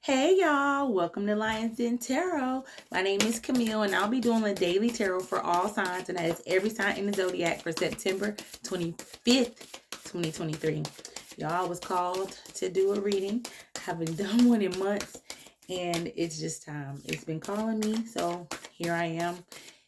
Hey y'all, welcome to Lions Den Tarot. My name is Camille and I'll be doing a daily tarot for all signs, and that is every sign in the zodiac for September 25th, 2023. Y'all was called to do a reading. I haven't done one in months and it's just time. It's been calling me, so here I am.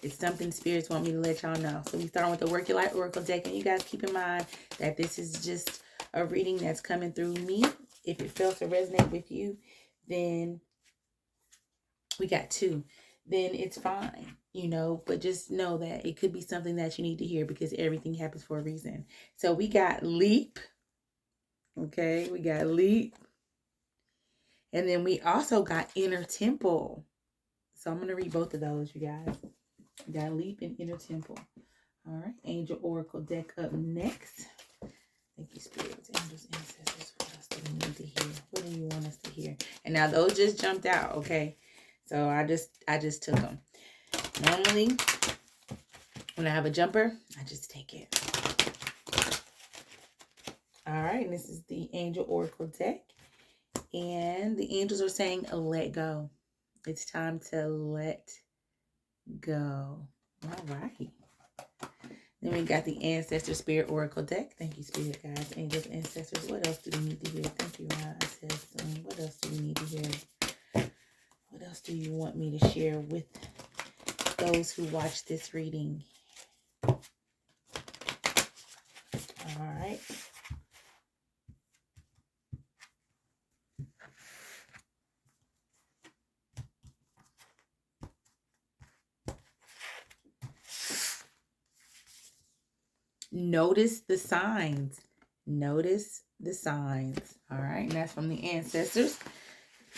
It's something spirits want me to let y'all know. So we start with the Work Your Life Oracle deck, and you guys keep in mind that this is just a reading that's coming through me. If it fails to resonate with you, then we got two, then it's fine, but just know that it could be something that you need to hear because everything happens for a reason. So we got leap. Okay, we got leap. And then we also got inner temple. So I'm going to read both of those, you guys. We got leap and inner temple. All right, Angel Oracle deck up next. Thank you, spirits, angels, ancestors. What else do we need to hear? What do you want us to hear? And now those just jumped out, okay? So I just took them. Normally, when I have a jumper, I just take it. All right, and this is the Angel Oracle deck. And the angels are saying, let go. It's time to let go. All right. Then we got the Ancestor Spirit Oracle deck. Thank you, Spirit guides, angels, ancestors. What else do we need to hear? Thank you, Ron. What else do we need to hear? What else do you want me to share with those who watch this reading? All right. Notice the signs. Notice the signs. All right. And that's from the ancestors.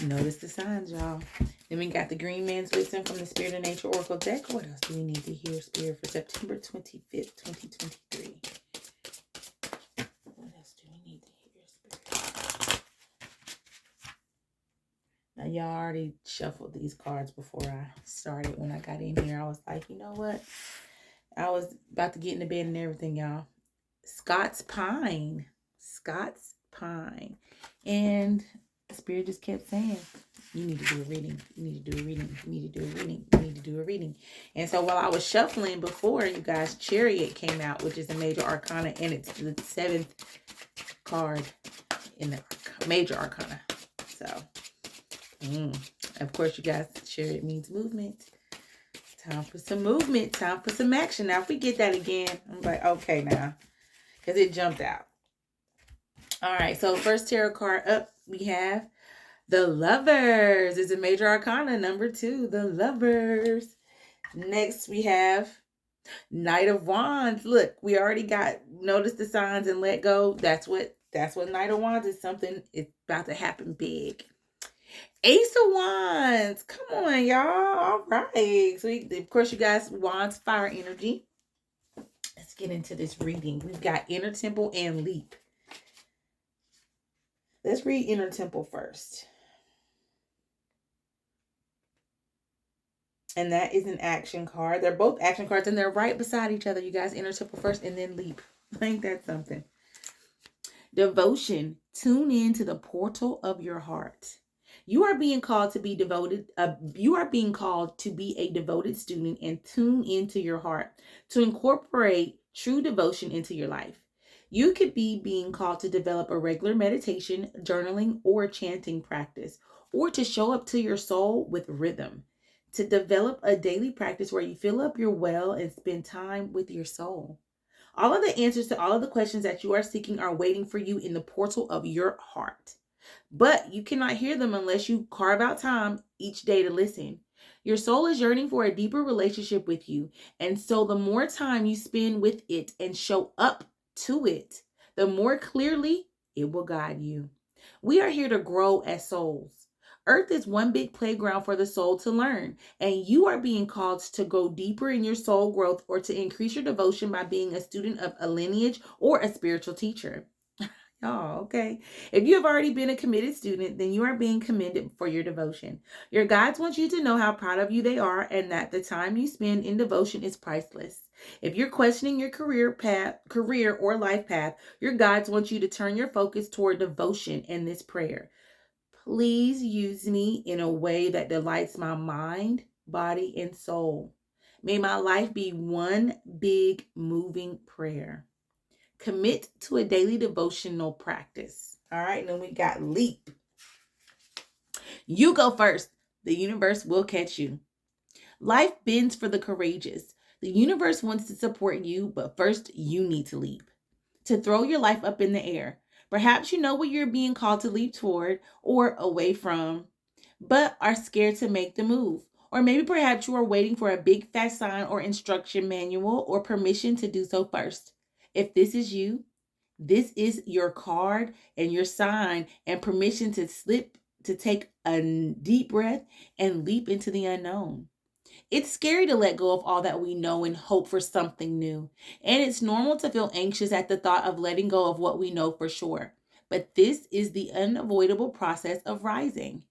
Notice the signs, y'all. Then we got the Green Man's Wisdom from the Spirit of Nature Oracle deck. What else do we need to hear, Spirit, for September 25th, 2023? What else do we need to hear, Spirit? Now, y'all already shuffled these cards before I started. When I got in here, I was like, you know what? I was about to get into bed and everything, y'all. Scott's Pine. Scott's Pine. And Spirit just kept saying, you need to do a reading. You need to do a reading. You need to do a reading. You need to do a reading. And so while I was shuffling before, you guys, Chariot came out, which is a major arcana, and it's the 7th card in the major arcana. So, of course, you guys, Chariot means movement. Time for some movement. Time for some action. Now, if we get that again, I'm like, okay now. Because it jumped out. All right. So, first tarot card up, we have the Lovers. It's a major arcana, number 2. The Lovers. Next, we have Knight of Wands. Look, we already got notice the signs and let go. That's what Knight of Wands is. Something is about to happen big. Ace of Wands. Come on, y'all. All right. So, of course, you guys, Wands, fire energy. Let's get into this reading. We've got Inner Temple and Leap. Let's read Inner Temple first. And that is an action card. They're both action cards, and they're right beside each other, you guys. Inner Temple first and then Leap. Ain't that something? Devotion. Tune in to the portal of your heart. You are being called to be devoted. You are being called to be a devoted student and tune into your heart to incorporate true devotion into your life. You could be being called to develop a regular meditation, journaling, or chanting practice, or to show up to your soul with rhythm. To develop a daily practice where you fill up your well and spend time with your soul. All of the answers to all of the questions that you are seeking are waiting for you in the portal of your heart. But you cannot hear them unless you carve out time each day to listen. Your soul is yearning for a deeper relationship with you. And so the more time you spend with it and show up to it, the more clearly it will guide you. We are here to grow as souls. Earth is one big playground for the soul to learn, and you are being called to go deeper in your soul growth or to increase your devotion by being a student of a lineage or a spiritual teacher. Oh, okay. If you have already been a committed student, then you are being commended for your devotion. Your guides want you to know how proud of you they are and that the time you spend in devotion is priceless. If you're questioning your career or life path, your guides want you to turn your focus toward devotion in this prayer. Please use me in a way that delights my mind, body, and soul. May my life be one big moving prayer. Commit to a daily devotional practice. All right, and then we got leap. You go first. The universe will catch you. Life bends for the courageous. The universe wants to support you, but first you need to leap. To throw your life up in the air. Perhaps you know what you're being called to leap toward or away from, but are scared to make the move. Or maybe perhaps you are waiting for a big fat sign or instruction manual or permission to do so first. If this is you, this is your card and your sign and permission to take a deep breath and leap into the unknown. It's scary to let go of all that we know and hope for something new. And it's normal to feel anxious at the thought of letting go of what we know for sure. But this is the unavoidable process of rising.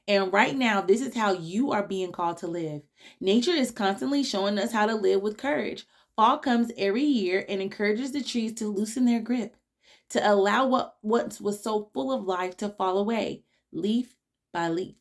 And right now, this is how you are being called to live. Nature is constantly showing us how to live with courage. Fall comes every year and encourages the trees to loosen their grip, to allow what once was so full of life to fall away, leaf by leaf.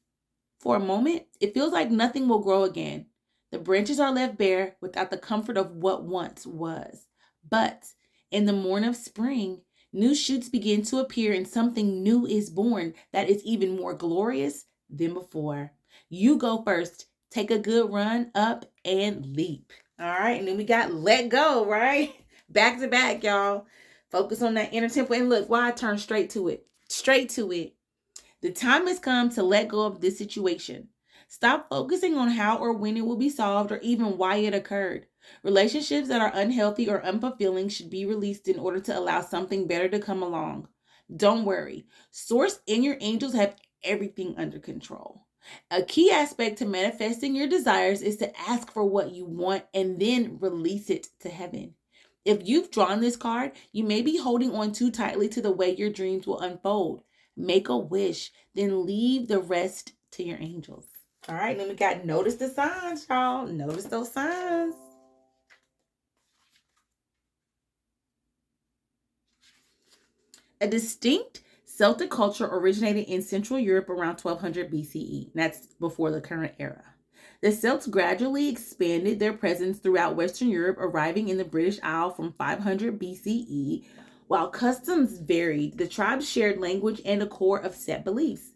For a moment, it feels like nothing will grow again. The branches are left bare without the comfort of what once was. But in the morn of spring, new shoots begin to appear and something new is born that is even more glorious than before. You go first. Take a good run up and leap. All right. And then we got let go, right? Back to back, y'all. Focus on that inner temple. And look, why I turn straight to it. Straight to it. The time has come to let go of this situation. Stop focusing on how or when it will be solved or even why it occurred. Relationships that are unhealthy or unfulfilling should be released in order to allow something better to come along. Don't worry. Source and your angels have everything under control. A key aspect to manifesting your desires is to ask for what you want and then release it to heaven. If you've drawn this card, you may be holding on too tightly to the way your dreams will unfold. Make a wish, then leave the rest to your angels. All right, then we got notice the signs, y'all. Notice those signs. A distinct Celtic culture originated in Central Europe around 1200 BCE. That's before the current era. The Celts gradually expanded their presence throughout Western Europe, arriving in the British Isle from 500 BCE. While customs varied, the tribes shared language and a core of set beliefs.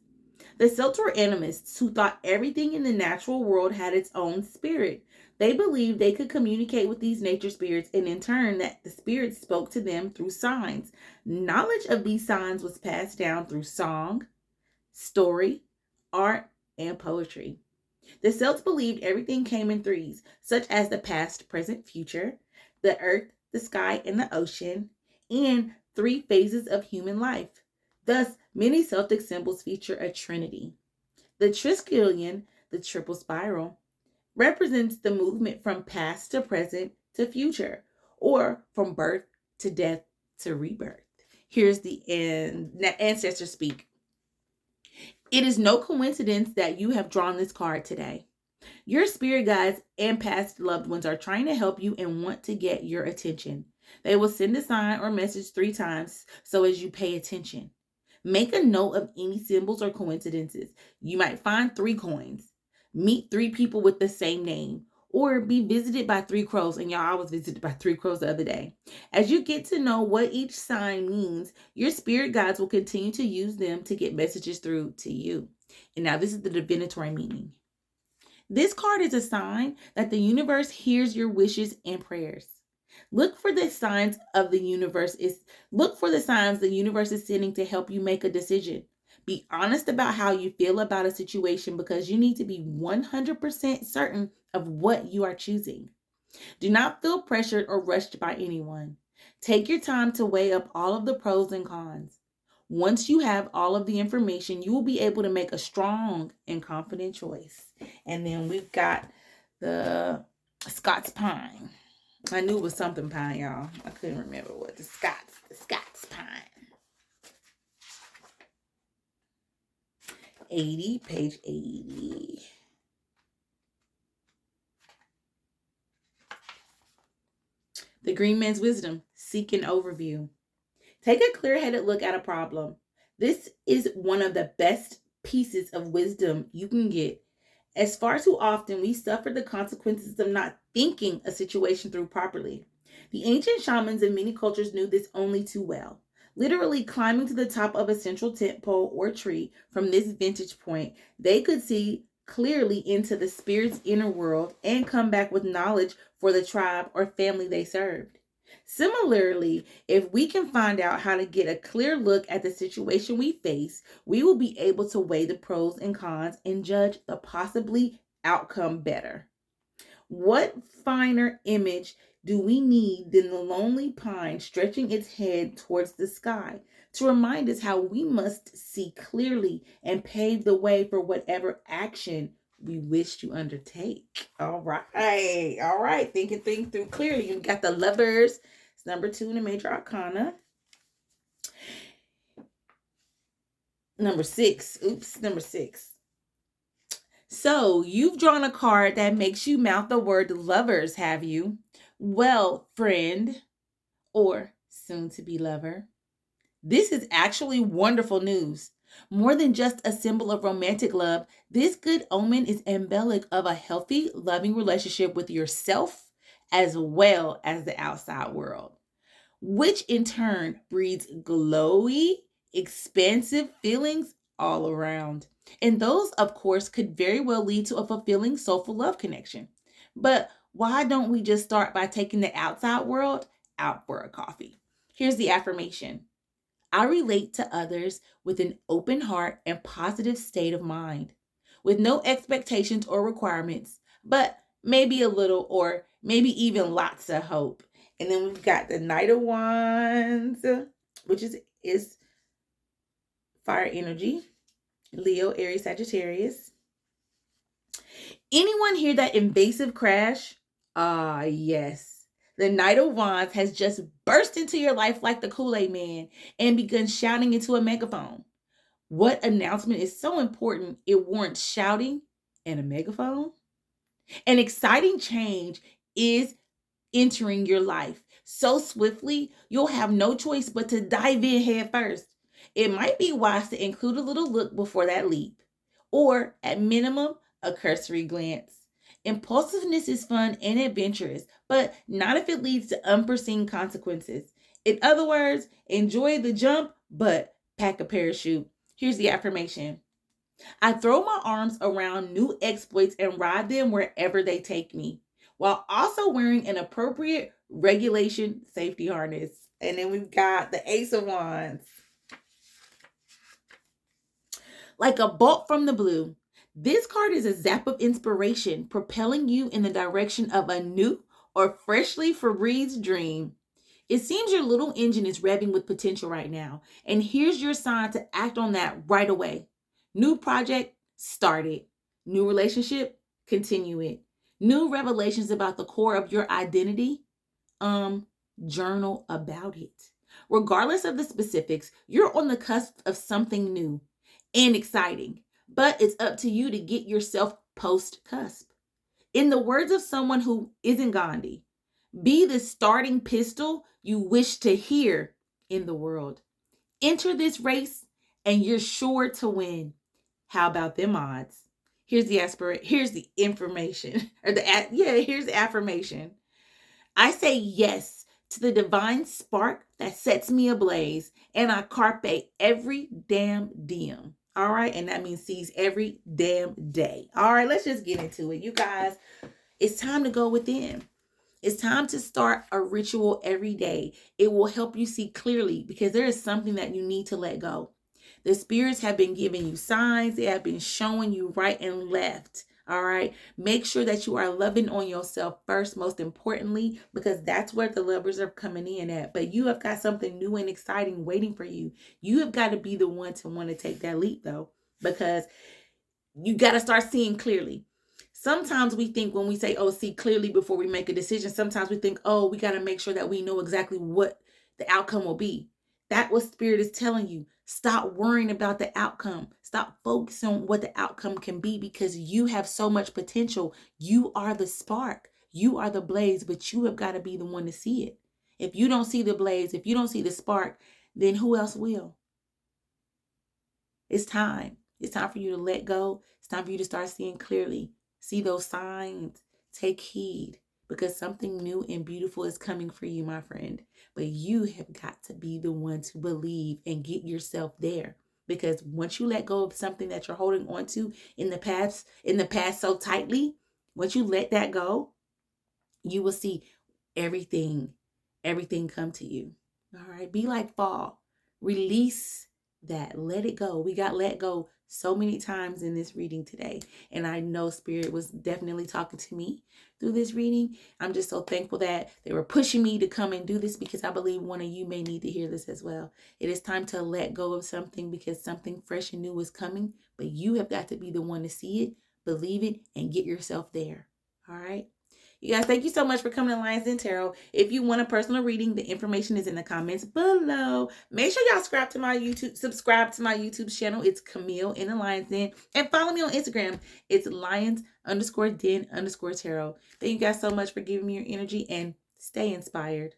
The Celts were animists who thought everything in the natural world had its own spirit. They believed they could communicate with these nature spirits, and in turn, that the spirits spoke to them through signs. Knowledge of these signs was passed down through song, story, art, and poetry. The Celts believed everything came in threes, such as the past, present, future, the earth, the sky, and the ocean, and three phases of human life. Thus, many Celtic symbols feature a trinity. The triskelion, the triple spiral, represents the movement from past to present to future, or from birth to death to rebirth. Here's the ancestor speak. It is no coincidence that you have drawn this card today. Your spirit guides and past loved ones are trying to help you and want to get your attention. They will send a sign or message 3 times so as you pay attention. Make a note of any symbols or coincidences. You might find 3 coins, meet 3 people with the same name, or be visited by 3 crows. And y'all, I was visited by 3 crows the other day. As you get to know what each sign means, your spirit guides will continue to use them to get messages through to you. And now this is the divinatory meaning. This card is a sign that the universe hears your wishes and prayers. Look for the signs the universe is sending to help you make a decision. Be honest about how you feel about a situation because you need to be 100% certain of what you are choosing. Do not feel pressured or rushed by anyone. Take your time to weigh up all of the pros and cons. Once you have all of the information, you will be able to make a strong and confident choice. And then we've got the Scots pine. I knew it was something pine, y'all. I couldn't remember what. The Scots pine. 80, page 80. The Green Man's Wisdom, seek an overview. Take a clear-headed look at a problem. This is one of the best pieces of wisdom you can get. As far too often, we suffer the consequences of not thinking a situation through properly. The ancient shamans in many cultures knew this only too well. Literally climbing to the top of a central tent pole or tree, from this vantage point, they could see clearly into the spirit's inner world and come back with knowledge for the tribe or family they served. Similarly, if we can find out how to get a clear look at the situation we face, we will be able to weigh the pros and cons and judge the possibly outcome better. What finer image do we need than the lonely pine stretching its head towards the sky to remind us how we must see clearly and pave the way for whatever action we wish to undertake? All right. Think and think through clearly. You got the Lovers. It's number 2 in the Major Arcana. Number 6. Number 6. So, you've drawn a card that makes you mouth the word lovers, have you? Well, friend, or soon to be lover, this is actually wonderful news. More than just a symbol of romantic love, this good omen is embellic of a healthy, loving relationship with yourself as well as the outside world, which in turn breeds glowy, expansive feelings all around. And those, of course, could very well lead to a fulfilling, soulful love connection. But why don't we just start by taking the outside world out for a coffee? Here's the affirmation: I relate to others with an open heart and positive state of mind, with no expectations or requirements, but maybe a little or maybe even lots of hope. And then we've got the Knight of Wands, which is fire energy, Leo, Aries, Sagittarius. Anyone hear that invasive crash? Ah, yes. The Knight of Wands has just burst into your life like the Kool-Aid Man and begun shouting into a megaphone. What announcement is so important it warrants shouting and a megaphone? An exciting change is entering your life so swiftly, you'll have no choice but to dive in head first. It might be wise to include a little look before that leap, or at minimum, a cursory glance. Impulsiveness is fun and adventurous, but not if it leads to unforeseen consequences. In other words, enjoy the jump, but pack a parachute. Here's the affirmation: I throw my arms around new exploits and ride them wherever they take me, while also wearing an appropriate regulation safety harness. And then we've got the Ace of Wands. Like a bolt from the blue, this card is a zap of inspiration, propelling you in the direction of a new or freshly Febreze dream. It seems your little engine is revving with potential right now, and here's your sign to act on that right away. New project, start it. New relationship, continue it. New revelations about the core of your identity, journal about it. Regardless of the specifics, you're on the cusp of something new and exciting, but it's up to you to get yourself post cusp. In the words of someone who isn't Gandhi, be the starting pistol you wish to hear in the world. Enter this race and you're sure to win. How about them odds? Here's the information. Here's the affirmation. I say yes to the divine spark that sets me ablaze, and I carpe every damn diem. All right, and that means seize every damn day. All right, let's just get into it. You guys, it's time to go within. It's time to start a ritual every day. It will help you see clearly because there is something that you need to let go. The spirits have been giving you signs. They have been showing you right and left. All right. Make sure that you are loving on yourself first, most importantly, because that's where the lovers are coming in at. But you have got something new and exciting waiting for you. You have got to be the one to want to take that leap, though, because you got to start seeing clearly. Sometimes we think when we say, oh, see clearly before we make a decision, sometimes we think, oh, we got to make sure that we know exactly what the outcome will be. That's what Spirit is telling you. Stop worrying about the outcome. Stop focusing on what the outcome can be because you have so much potential. You are the spark. You are the blaze, but you have got to be the one to see it. If you don't see the blaze, if you don't see the spark, then who else will? It's time. It's time for you to let go. It's time for you to start seeing clearly. See those signs. Take heed because something new and beautiful is coming for you, my friend. But you have got to be the one to believe and get yourself there. Because once you let go of something that you're holding on to in the past so tightly, once you let that go, you will see everything, everything come to you. All right. Be like fall. Release that. Let it go. We got let go so many times in this reading today. And I know Spirit was definitely talking to me through this reading. I'm just so thankful that they were pushing me to come and do this because I believe one of you may need to hear this as well. It is time to let go of something because something fresh and new is coming, but you have got to be the one to see it, believe it, and get yourself there. All right. You guys, thank you so much for coming to Lions Den Tarot. If you want a personal reading, the information is in the comments below. Make sure y'all subscribe to my YouTube channel. It's Camille in the Lions Den. And follow me on Instagram. It's Lions_Den_tarot. Thank you guys so much for giving me your energy and stay inspired.